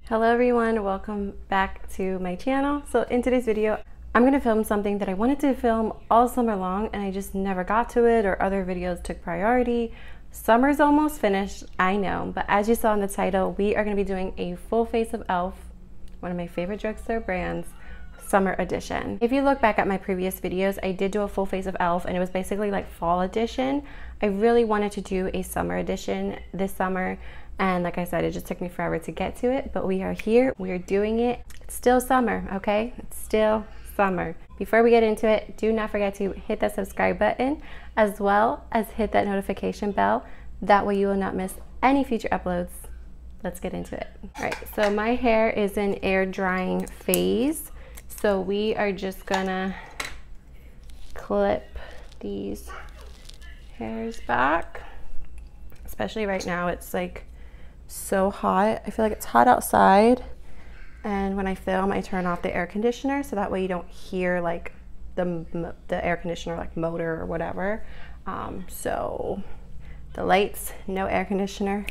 Hello everyone, welcome back to my channel. So in today's video, I'm going to film something that I wanted to film all summer long and I just never got to it, or other videos took priority. Summer's almost finished, I know, but as you saw in the title, we are going to be doing a full face of e.l.f., one of my favorite drugstore brands, summer edition. If you look back at my previous videos, I did do a full face of e.l.f. and it was basically like fall edition. I really wanted to do a summer edition this summer. And like I said, it just took me forever to get to it, but we are here, we are doing it. It's still summer, okay? It's still summer. Before we get into it, do not forget to hit that subscribe button, as well as hit that notification bell. That way you will not miss any future uploads. Let's get into it. All right, so my hair is in air drying phase. So we are just gonna clip these hairs back. Especially right now, it's like so hot. I feel like it's hot outside, and when I film I turn off the air conditioner so that way you don't hear like the air conditioner like motor or whatever. So the lights, no air conditioner.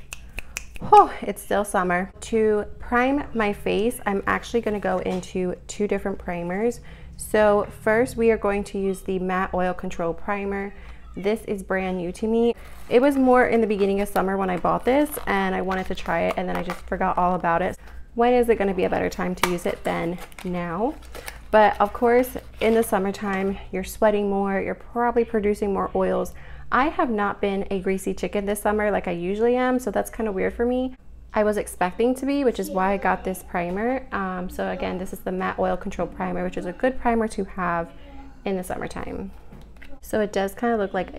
Oh, it's still summer. To prime my face, I'm actually going to go into two different primers. So first we are going to use the matte oil control primer. This is brand new to me. It was more in the beginning of summer when I bought this and I wanted to try it, and then I just forgot all about it. When is it going to be a better time to use it than now? But of course, in the summertime, you're sweating more, you're probably producing more oils. I have not been a greasy chicken this summer like I usually am, so that's kind of weird for me. I was expecting to be, which is why I got this primer. So again, this is the matte oil control primer, which is a good primer to have in the summertime. So it does kind of look like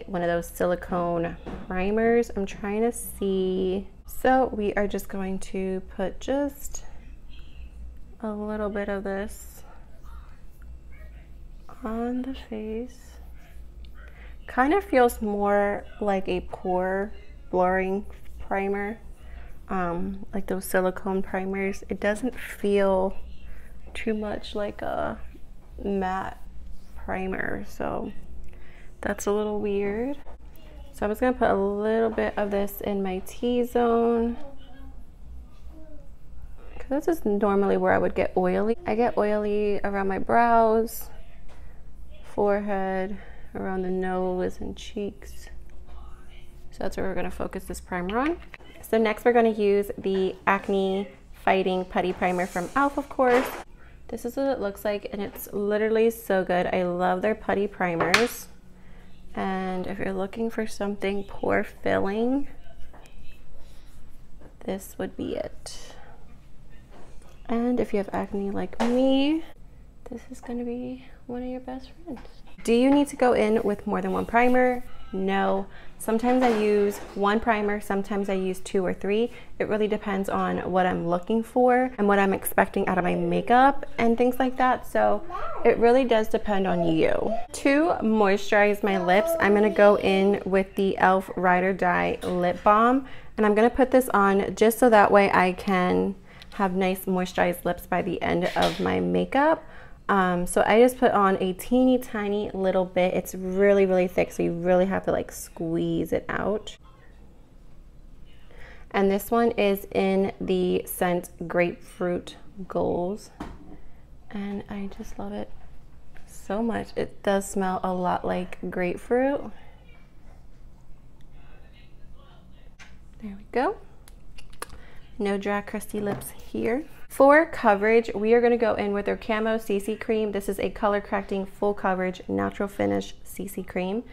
one of those silicone primers. I'm trying to see. So we are just going to put just a little bit of this on the face. Kind of feels more like a pore blurring primer, like those silicone primers. It doesn't feel too much like a matte primer, so that's a little weird. So I'm just gonna put a little bit of this in my T-zone, because this is normally where I would get oily. I get oily around my brows, forehead, around the nose and cheeks. So that's where we're gonna focus this primer on. So next we're gonna use the Acne Fighting Putty Primer from e.l.f., of course. This is what it looks like, and it's literally so good. I love their putty primers. And if you're looking for something pore filling, this would be it. And if you have acne like me, this is going to be one of your best friends. Do you need to go in with more than one primer? No. Sometimes I use one primer, sometimes I use two or three. It really depends on what I'm looking for and what I'm expecting out of my makeup and things like that. So it really does depend on you. To moisturize my lips, I'm gonna go in with the e.l.f. Ride or Die Lip Balm. And I'm gonna put this on just so that way I can have nice moisturized lips by the end of my makeup. So I just put on a teeny tiny little bit. It's really, really thick, so you really have to like squeeze it out. And this one is in the scent Grapefruit Goals. And I just love it so much. It does smell a lot like grapefruit. There we go. No dry, crusty lips here. For coverage, we are going to go in with our Camo Cc Cream. This is a color correcting full coverage natural finish CC cream,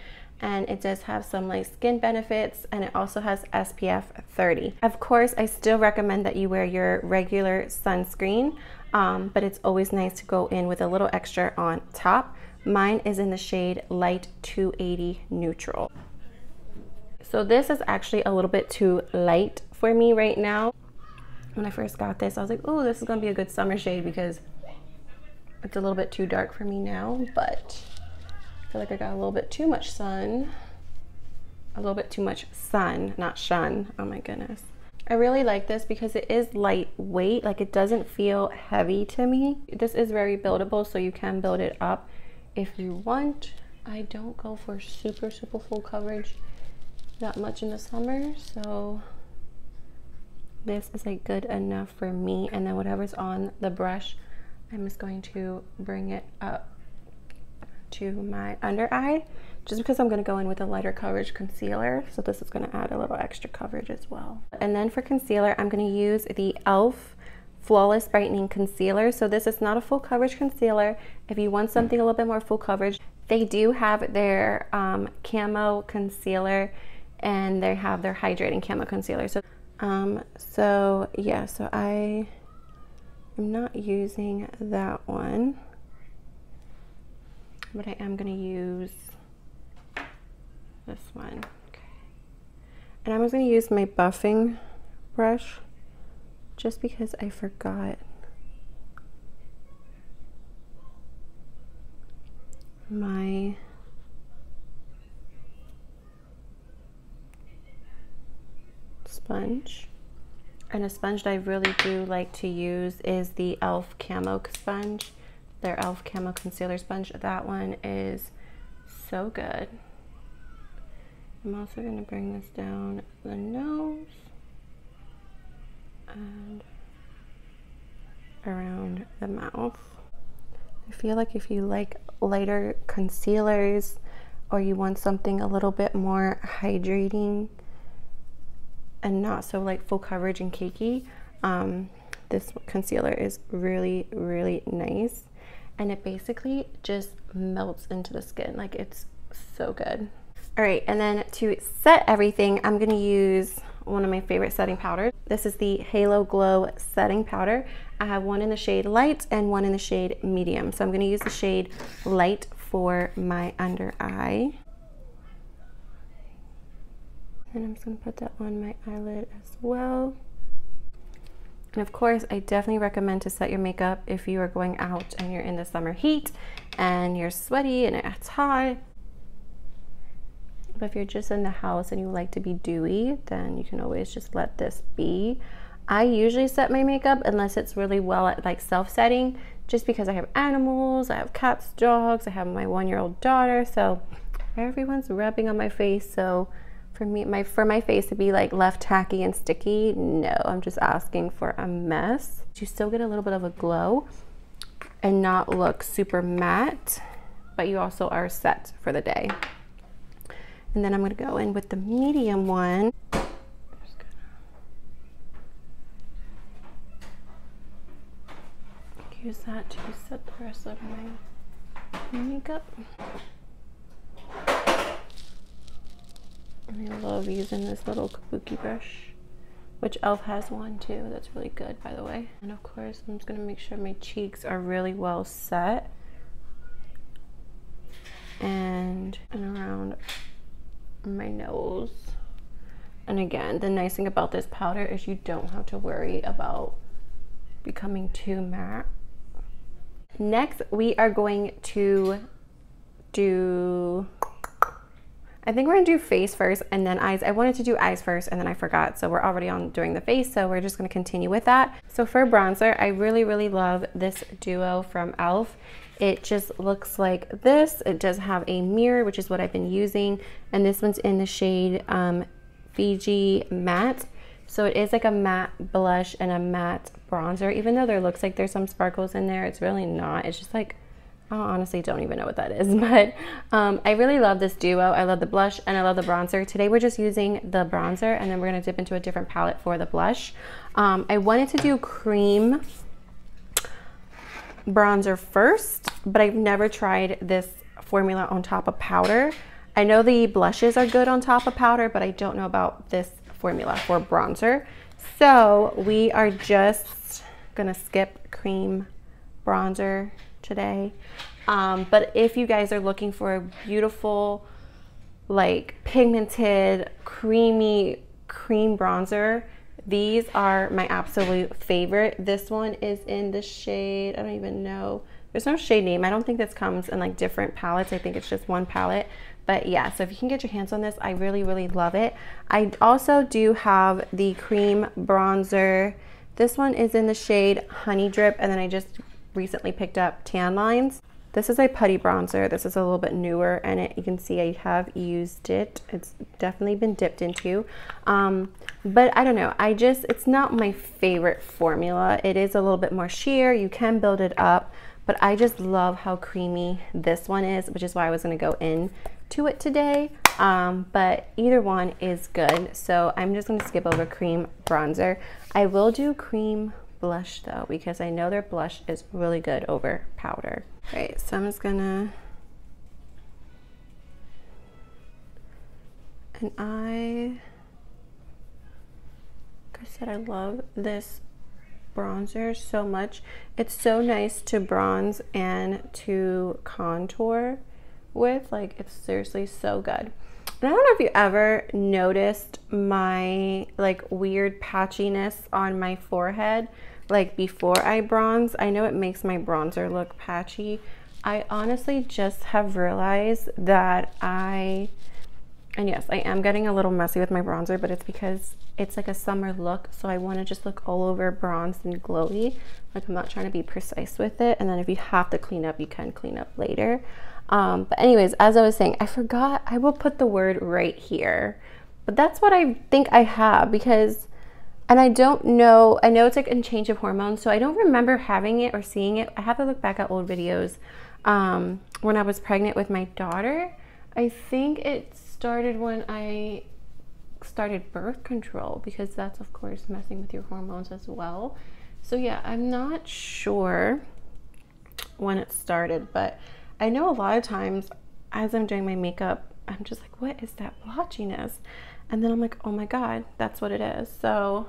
and it does have some like skin benefits, and it also has SPF 30. Of course, I still recommend that you wear your regular sunscreen, but it's always nice to go in with a little extra on top. Mine is in the shade Light 280 Neutral. So this is actually a little bit too light for me right now. When I first got this, I was like, oh, this is gonna be a good summer shade because it's a little bit too dark for me now, but I feel like I got a little bit too much sun. A little bit too much sun, not shun. Oh my goodness. I really like this because it is lightweight, like it doesn't feel heavy to me. This is very buildable, so you can build it up if you want. I don't go for super full coverage that much in the summer, so this is like good enough for me. And then whatever's on the brush, I'm just going to bring it up to my under eye, just because I'm going to go in with a lighter coverage concealer. So this is going to add a little extra coverage as well. And then for concealer, I'm going to use the e.l.f. Flawless Brightening Concealer. So this is not a full coverage concealer. If you want something a little bit more full coverage, they do have their Camo Concealer, and they have their Hydrating Camo Concealer. So so I am not using that one, but I am going to use this one. Okay. And I'm just going to use my buffing brush, just because I forgot my sponge. And a sponge that I really do like to use is the e.l.f. Camo Sponge, their e.l.f. Camo Concealer Sponge. That one is so good. I'm also going to bring this down the nose and around the mouth. I feel like if you like lighter concealers, or you want something a little bit more hydrating and not so like full coverage and cakey, this concealer is really, really nice. And it basically just melts into the skin. Like, it's so good. All right, and then to set everything, I'm gonna use one of my favorite setting powders. This is the Halo Glow Setting Powder. I have one in the shade Light and one in the shade Medium. So I'm gonna use the shade Light for my under eye. And I'm just gonna put that on my eyelid as well. And of course, I definitely recommend to set your makeup if you are going out and you're in the summer heat and you're sweaty and it's hot. But if you're just in the house and you like to be dewy, then you can always just let this be. I usually set my makeup unless it's really well at like self-setting, just because I have animals, I have cats, dogs, I have my 1-year-old daughter, so everyone's rubbing on my face. So for me, for my face to be like left tacky and sticky, no, I'm just asking for a mess. You still get a little bit of a glow and not look super matte, but you also are set for the day. And then I'm gonna go in with the medium one. Just gonna use that to set the rest of my makeup. And I love using this little kabuki brush, which e.l.f. has one too. That's really good, by the way. And of course, I'm just gonna make sure my cheeks are really well set, and around my nose. And again, the nice thing about this powder is you don't have to worry about becoming too matte. Next, we are going to do, I think we're gonna do face first and then eyes. I wanted to do eyes first and then I forgot, so we're already on doing the face, so we're just gonna continue with that. So for bronzer, I really, really love this duo from e.l.f. It just looks like this. It does have a mirror, which is what I've been using, and this one's in the shade Fiji Matte. So it is like a matte blush and a matte bronzer. Even though there looks like there's some sparkles in there, it's really not. It's just like, I honestly don't even know what that is, but I really love this duo. I love the blush and I love the bronzer. Today we're just using the bronzer, and then we're gonna dip into a different palette for the blush. I wanted to do cream bronzer first, but I've never tried this formula on top of powder. I know the blushes are good on top of powder, but I don't know about this formula for bronzer. So we are just gonna skip cream bronzer today. But if you guys are looking for a beautiful, like pigmented, creamy cream bronzer, these are my absolute favorite. This one is in the shade, I don't even know. There's no shade name. I don't think this comes in like different palettes. I think it's just one palette. But yeah, so if you can get your hands on this, I really, really love it. I also do have the cream bronzer. This one is in the shade Honey Drip, and then I just recently picked up Tan Lines. This is a Putty bronzer. This is a little bit newer, and you can see I have used it. It's definitely been dipped into. But I don't know, it's not my favorite formula. It is a little bit more sheer. You can build it up, but I just love how creamy this one is, which is why I was gonna go into it today. But either one is good. So I'm just gonna skip over cream bronzer. I will do cream blush though, because I know their blush is really good over powder. All right, so I'm just gonna, and like I said, I love this bronzer so much. It's so nice to bronze and to contour with. Like, it's seriously so good. And I don't know if you ever noticed my like weird patchiness on my forehead, like before I bronze. I know it makes my bronzer look patchy. I honestly just have realized that and yes, I am getting a little messy with my bronzer, but it's because it's like a summer look, so I want to just look all over bronzed and glowy. Like, I'm not trying to be precise with it, and then if you have to clean up, you can clean up later. But anyways, as I was saying, I forgot, I will put the word right here, but that's what I think I have, because, and I don't know, I know it's like a change of hormones, so I don't remember having it or seeing it. I have to look back at old videos when I was pregnant with my daughter. I think it started when I started birth control, because that's of course messing with your hormones as well. So yeah, I'm not sure when it started, but I know a lot of times as I'm doing my makeup, I'm just like, what is that blotchiness? And then I'm like, oh my God, that's what it is. So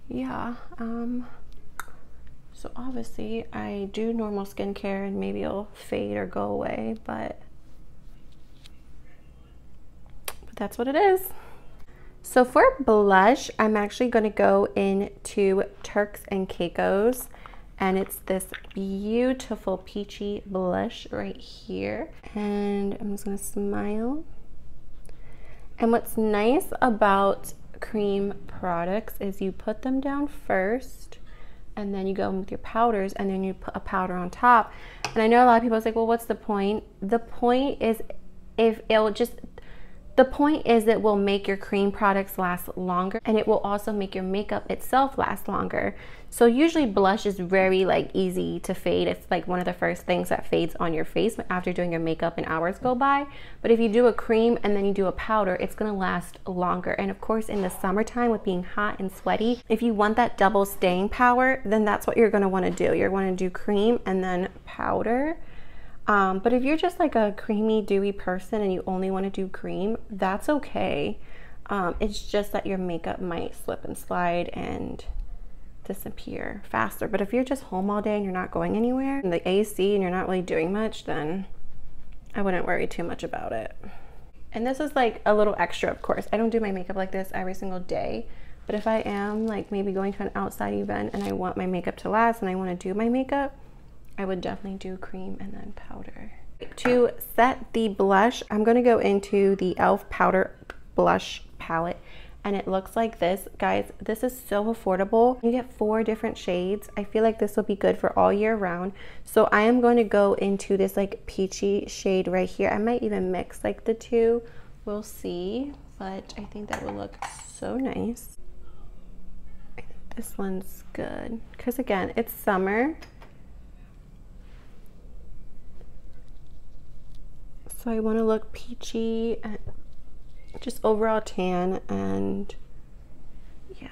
yeah, so obviously I do normal skincare and maybe it'll fade or go away, but that's what it is. So for blush, I'm actually going to go into Turks and Caicos, and it's this beautiful peachy blush right here. And I'm just going to smile. And what's nice about cream products is you put them down first, and then you go in with your powders, and then you put a powder on top. And I know a lot of people say, well, what's the point? The point is the point is it will make your cream products last longer, and it will also make your makeup itself last longer. So usually blush is very like easy to fade. It's like one of the first things that fades on your face after doing your makeup and hours go by. But if you do a cream and then you do a powder, it's gonna last longer. And of course in the summertime with being hot and sweaty, if you want that double staying power, then that's what you're gonna wanna do. You're gonna do cream and then powder. But if you're just like a creamy, dewy person and you only want to do cream, that's okay. It's just that your makeup might slip and slide and disappear faster. But if you're just home all day and you're not going anywhere in the AC and you're not really doing much, then I wouldn't worry too much about it. And this is like a little extra, of course. I don't do my makeup like this every single day. But if I am like maybe going to an outside event and I want my makeup to last and I want to do my makeup, I would definitely do cream and then powder. To set the blush, I'm going to go into the e.l.f. powder blush palette, and it looks like this. Guys, this is so affordable. You get 4 different shades. I feel like this will be good for all year round. So I am going to go into this like peachy shade right here. I might even mix like the two. We'll see, but I think that will look so nice. I think this one's good because again, it's summer. So I want to look peachy and just overall tan, and yeah.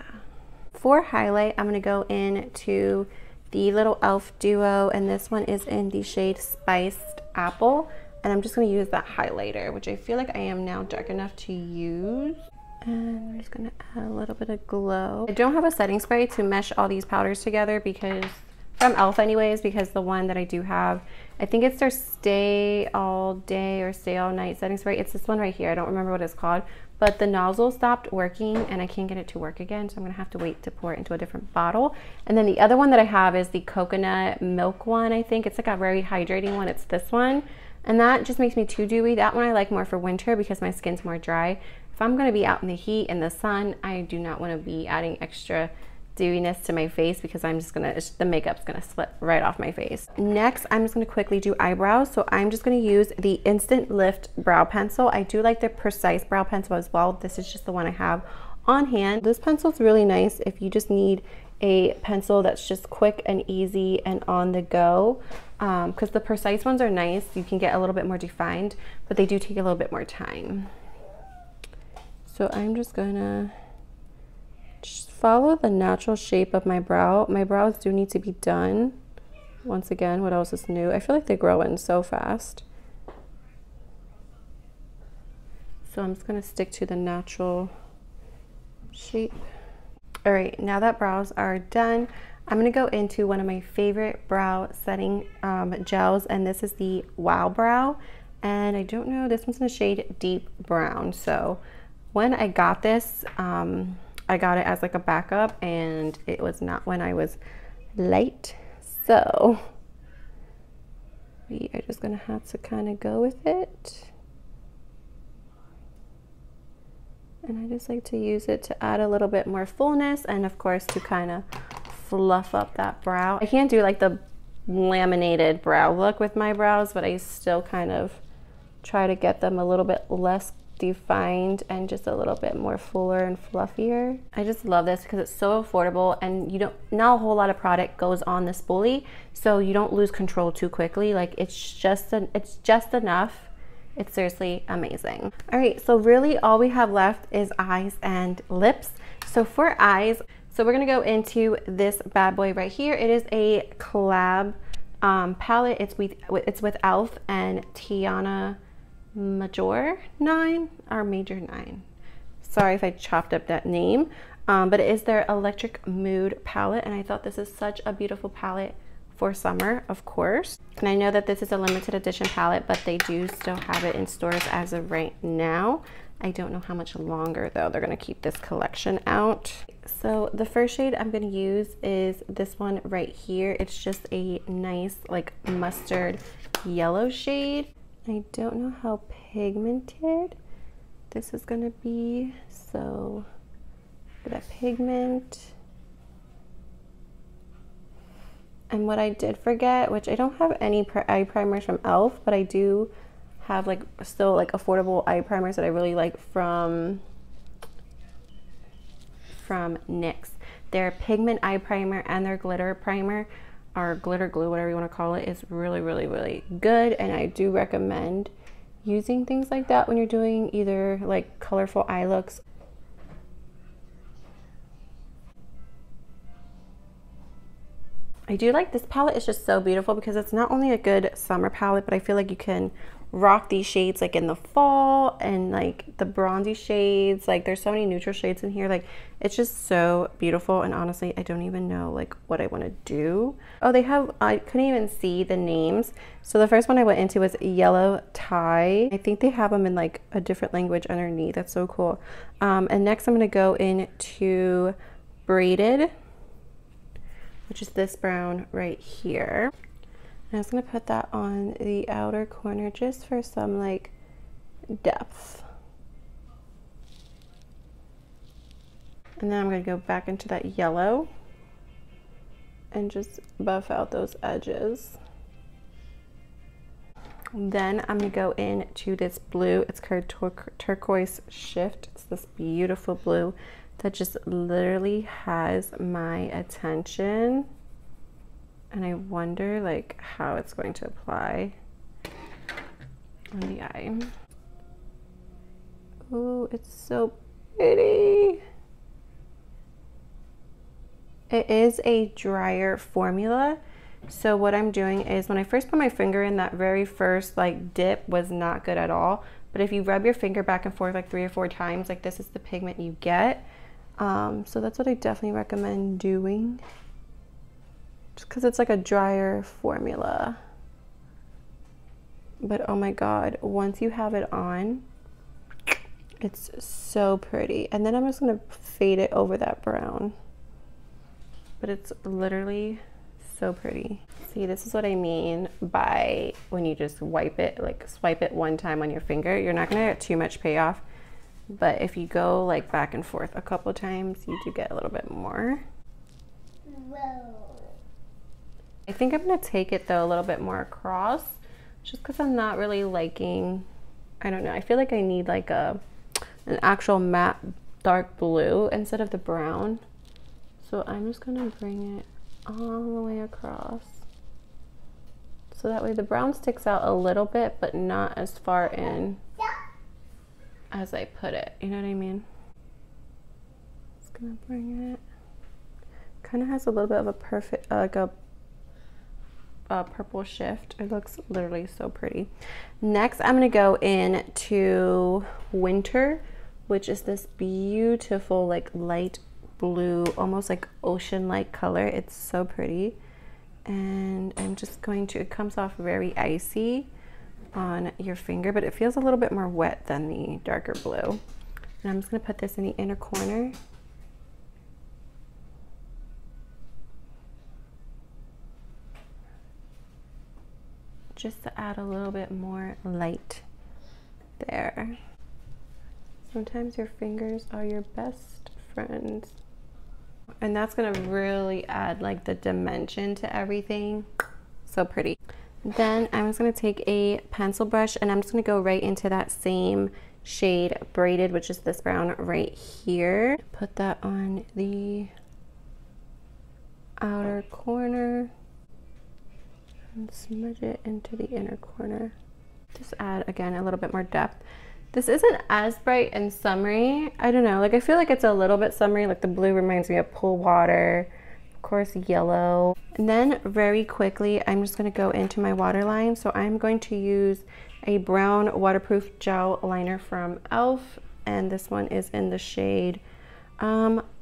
For highlight, I'm going to go into the little e.l.f. duo, and this one is in the shade Spiced Apple, and I'm just going to use that highlighter, which I feel like I am now dark enough to use. And I'm just going to add a little bit of glow. I don't have a setting spray to mesh all these powders together because from e.l.f. anyways, because the one that I do have, I think it's their Stay All Day or Stay All Night setting spray. It's this one right here. I don't remember what it's called, but the nozzle stopped working and I can't get it to work again, so I'm gonna have to wait to pour it into a different bottle. And then the other one that I have is the coconut milk one, I think. It's like a very hydrating one. It's this one, and that just makes me too dewy. That one I like more for winter because my skin's more dry. If I'm gonna be out in the heat, in the sun, I do not wanna be adding extra dewiness to my face because I'm just gonna, the makeup's gonna slip right off my face. Next, I'm just gonna quickly do eyebrows. So I'm just gonna use the Instant Lift brow pencil. I do like the Precise brow pencil as well. This is just the one I have on hand. This pencil's really nice if you just need a pencil that's just quick and easy and on the go, because the Precise ones are nice. You can get a little bit more defined, but they do take a little bit more time. So I'm just gonna just follow the natural shape of my brow. My brows do need to be done. Once again, what else is new? I feel like they grow in so fast. So I'm just gonna stick to the natural shape. All right, now that brows are done, I'm gonna go into one of my favorite brow setting gels, and this is the Wow Brow. And I don't know, this one's in the shade Deep Brown. So when I got this, I got it as like a backup, and it was not when I was light. So we are just gonna have to kind of go with it. And I just like to use it to add a little bit more fullness, and of course to kind of fluff up that brow. I can't do like the laminated brow look with my brows, but I still kind of try to get them a little bit less defined and just a little bit more fuller and fluffier. I just love this because it's so affordable, and you don't, not a whole lot of product goes on the spoolie, so you don't lose control too quickly. Like it's just enough. It's seriously amazing. All right, so really all we have left is eyes and lips. So for eyes, so we're gonna go into this bad boy right here. It is a collab palette. It's with e.l.f. and Tiana Major 9 or Major 9. Sorry if I chopped up that name, but it is their Electric Mood palette, and I thought this is such a beautiful palette for summer, of course. And I know that this is a limited edition palette, but they do still have it in stores as of right now. I don't know how much longer though they're gonna keep this collection out. So the first shade I'm gonna use is this one right here. It's just a nice like mustard yellow shade. I don't know how pigmented this is gonna be, so for that pigment. And what I did forget, which I don't have any eye primers from e.l.f., but I do have like still like affordable eye primers that I really like from NYX. Their Pigment Eye Primer and their Glitter Primer, or Glitter Glue, whatever you want to call it, is really, really, really good. And I do recommend using things like that when you're doing either like colorful eye looks. I do like this palette. It's just so beautiful because it's not only a good summer palette, but I feel like you can rock these shades like in the fall, and like the bronzy shades. Like there's so many neutral shades in here. Like it's just so beautiful. And honestly, I don't even know like what I want to do. Oh, they have, I couldn't even see the names. So the first one I went into was Yellow Tie. I think they have them in like a different language underneath. That's so cool. And next I'm going to go into Braided, which is this brown right here. And I was gonna put that on the outer corner just for some like depth. And then I'm gonna go back into that yellow and just buff out those edges. Then I'm gonna go into this blue. It's called Turquoise Shift. It's this beautiful blue that just literally has my attention, and I wonder like how it's going to apply on the eye. Oh, it's so pretty. It is a drier formula, so what I'm doing is when I first put my finger in, that very first like dip was not good at all, but if you rub your finger back and forth like 3 or 4 times, like this is the pigment you get. So that's what I definitely recommend doing, just because it's like a drier formula. But oh my god, once you have it on, it's so pretty. And then I'm just gonna fade it over that brown, but it's literally so pretty. See, this is what I mean by when you just wipe it, like swipe it one time on your finger, you're not gonna get too much payoff. But if you go like back and forth a couple times, you do get a little bit more. I think I'm gonna take it though a little bit more across, just because I'm not really liking, I don't know, I feel like I need like an actual matte dark blue instead of the brown. So I'm just gonna bring it all the way across. So that way the brown sticks out a little bit, but not as far in as I put it, you know what I mean? Just gonna bring it. Kind of has a little bit of a perfect, like a purple shift. It looks literally so pretty. Next, I'm gonna go into Winter, which is this beautiful like light blue, almost like ocean-like color. It's so pretty. And I'm just going to, it comes off very icy on your finger, but it feels a little bit more wet than the darker blue. And I'm just gonna put this in the inner corner. Just to add a little bit more light there. Sometimes your fingers are your best friends. And that's gonna really add like the dimension to everything. So pretty. Then I'm just gonna take a pencil brush and I'm just gonna go right into that same shade Braided, which is this brown right here. Put that on the outer corner and smudge it into the inner corner. Just add, again, a little bit more depth. This isn't as bright and summery. I don't know, like I feel like it's a little bit summery. Like the blue reminds me of pool water, of course yellow. And then very quickly, I'm just gonna go into my waterline. So I'm going to use a brown waterproof gel liner from e.l.f. And this one is in the shade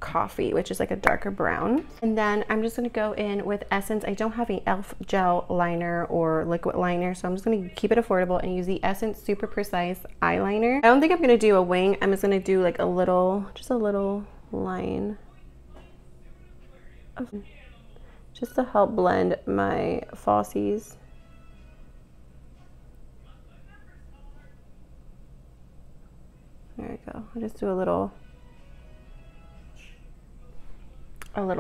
Coffee, which is like a darker brown. And then I'm just gonna go in with Essence. I don't have an e.l.f. gel liner or liquid liner, so I'm just gonna keep it affordable and use the Essence Super Precise eyeliner. I don't think I'm gonna do a wing. I'm just gonna do like a little, just a little line, just to help blend my falsies. There we go. I'll just do a little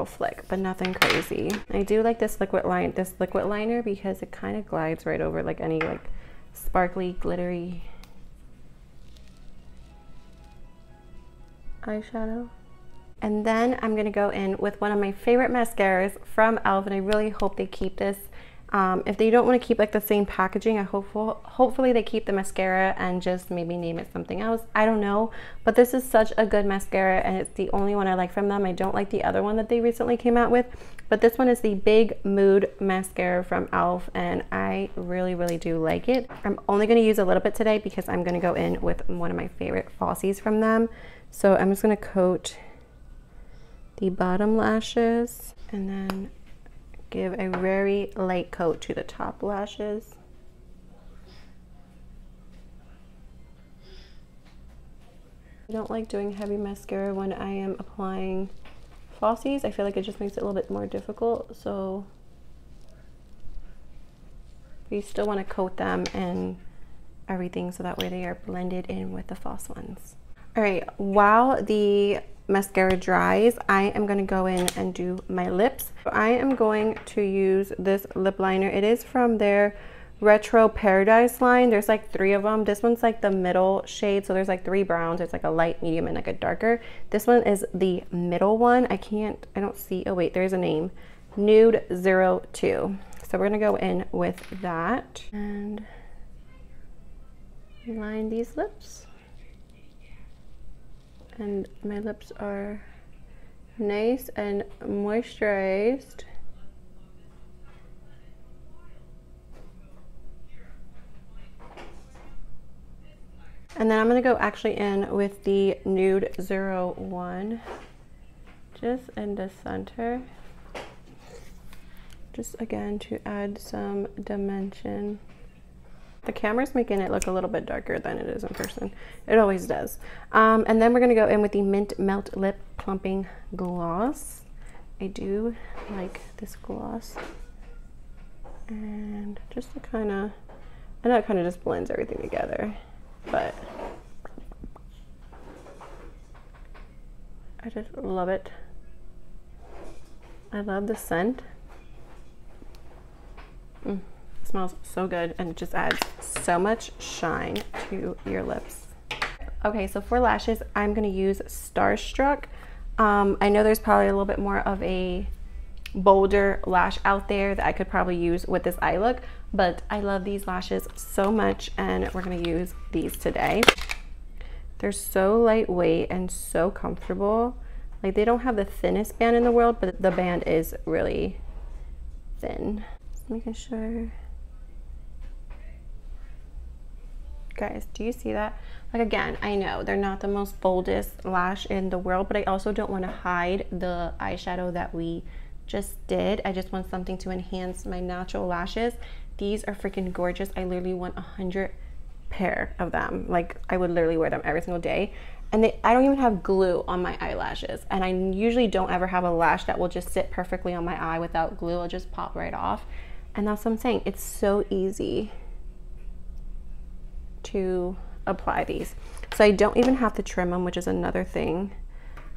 flick, but nothing crazy. I do like this liquid liner because it kind of glides right over like any like sparkly, glittery eyeshadow. And then I'm gonna go in with one of my favorite mascaras from e.l.f. and I really hope they keep this. If they don't want to keep like the same packaging, hopefully they keep the mascara and just maybe name it something else. I don't know, but this is such a good mascara and it's the only one I like from them. I don't like the other one that they recently came out with, but this one is the Big Mood Mascara from e.l.f. and I really do like it. I'm only going to use a little bit today because I'm going to go in with one of my favorite falsies from them. So I'm just going to coat the bottom lashes and then give a very light coat to the top lashes. I don't like doing heavy mascara when I am applying falsies. I feel like it just makes it a little bit more difficult. So you still want to coat them and everything so that way they are blended in with the false ones. All right, while the mascara dries, I am going to go in and do my lips. So I am going to use this lip liner. It is from their Retro Paradise line. There's like 3 of them. This one's like the middle shade, so there's like 3 browns. It's like a light, medium, and like a darker. This one is the middle one. I don't see, oh wait, there's a name. Nude 02. So we're gonna go in with that and line these lips. And my lips are nice and moisturized. And then I'm gonna go actually in with the Nude 01, just in the center. Just again to add some dimension. The camera's making it look a little bit darker than it is in person. It always does. And then we're gonna go in with the Mint Melt Lip Plumping Gloss. I do like this gloss. And just to kind of, I know it kind of just blends everything together, but I just love it. I love the scent. It smells so good, and it just adds so much shine to your lips. Okay, so for lashes, I'm gonna use Starstruck. I know there's probably a little bit more of a bolder lash out there that I could probably use with this eye look, but I love these lashes so much, and we're gonna use these today. They're so lightweight and so comfortable. Like, they don't have the thinnest band in the world, but the band is really thin. Just making sure. Guys, do you see that? Like, again, I know they're not the most boldest lash in the world, but I also don't want to hide the eyeshadow that we just did. I just want something to enhance my natural lashes. These are freaking gorgeous. I literally want 100 pair of them. Like, I would literally wear them every single day. And I don't even have glue on my eyelashes, and I usually don't ever have a lash that will just sit perfectly on my eye without glue. It'll just pop right off. And that's what I'm saying, it's so easy to apply these. So I don't even have to trim them, which is another thing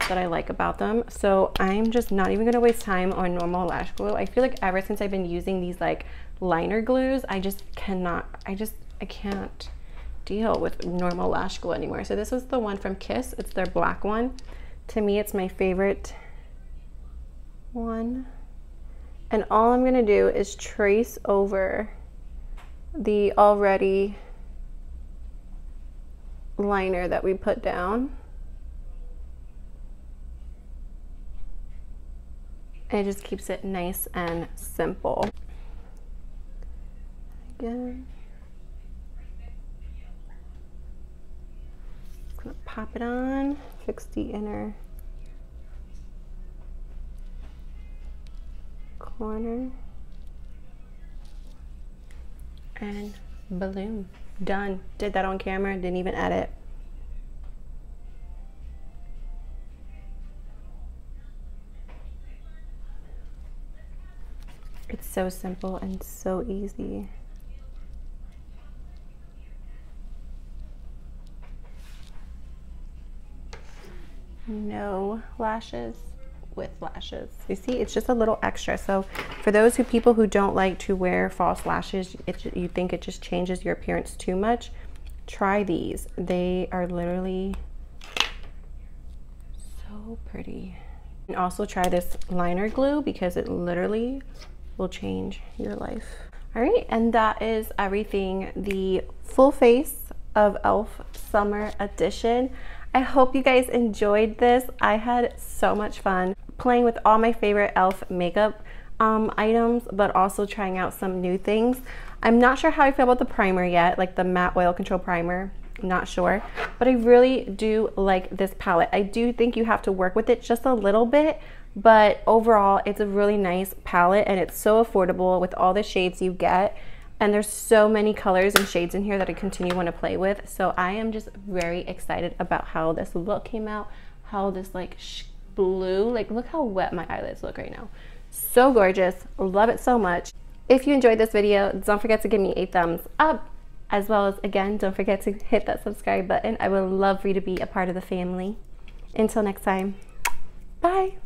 that I like about them. So I'm just not even gonna waste time on normal lash glue. I feel like ever since I've been using these like liner glues, I can't deal with normal lash glue anymore. So this is the one from Kiss. It's their black one. To me, it's my favorite one. And all I'm gonna do is trace over the already liner that we put down. And it just keeps it nice and simple. Again. Gonna pop it on, fix the inner corner, and boom, done. Did that on camera, didn't even edit. It's so simple and so easy. No lashes with lashes. You see, it's just a little extra. So for those people who don't like to wear false lashes, you think it just changes your appearance too much, try these. They are literally so pretty. And also try this liner glue because it literally will change your life. All right, and that is everything. The full face of e.l.f. Summer Edition. I hope you guys enjoyed this. I had so much fun playing with all my favorite e.l.f. makeup items, but also trying out some new things. I'm not sure how I feel about the primer yet, like the matte oil control primer. I'm not sure, but I really do like this palette. I do think you have to work with it just a little bit, but overall it's a really nice palette, and it's so affordable with all the shades you get. And there's so many colors and shades in here that I continue to want to play with. So I am just very excited about how this look came out, how this like blue, like look how wet my eyelids look right now. So gorgeous, love it so much. If you enjoyed this video, don't forget to give me a thumbs up, as well as, again, don't forget to hit that subscribe button. I would love for you to be a part of the family. Until next time, bye.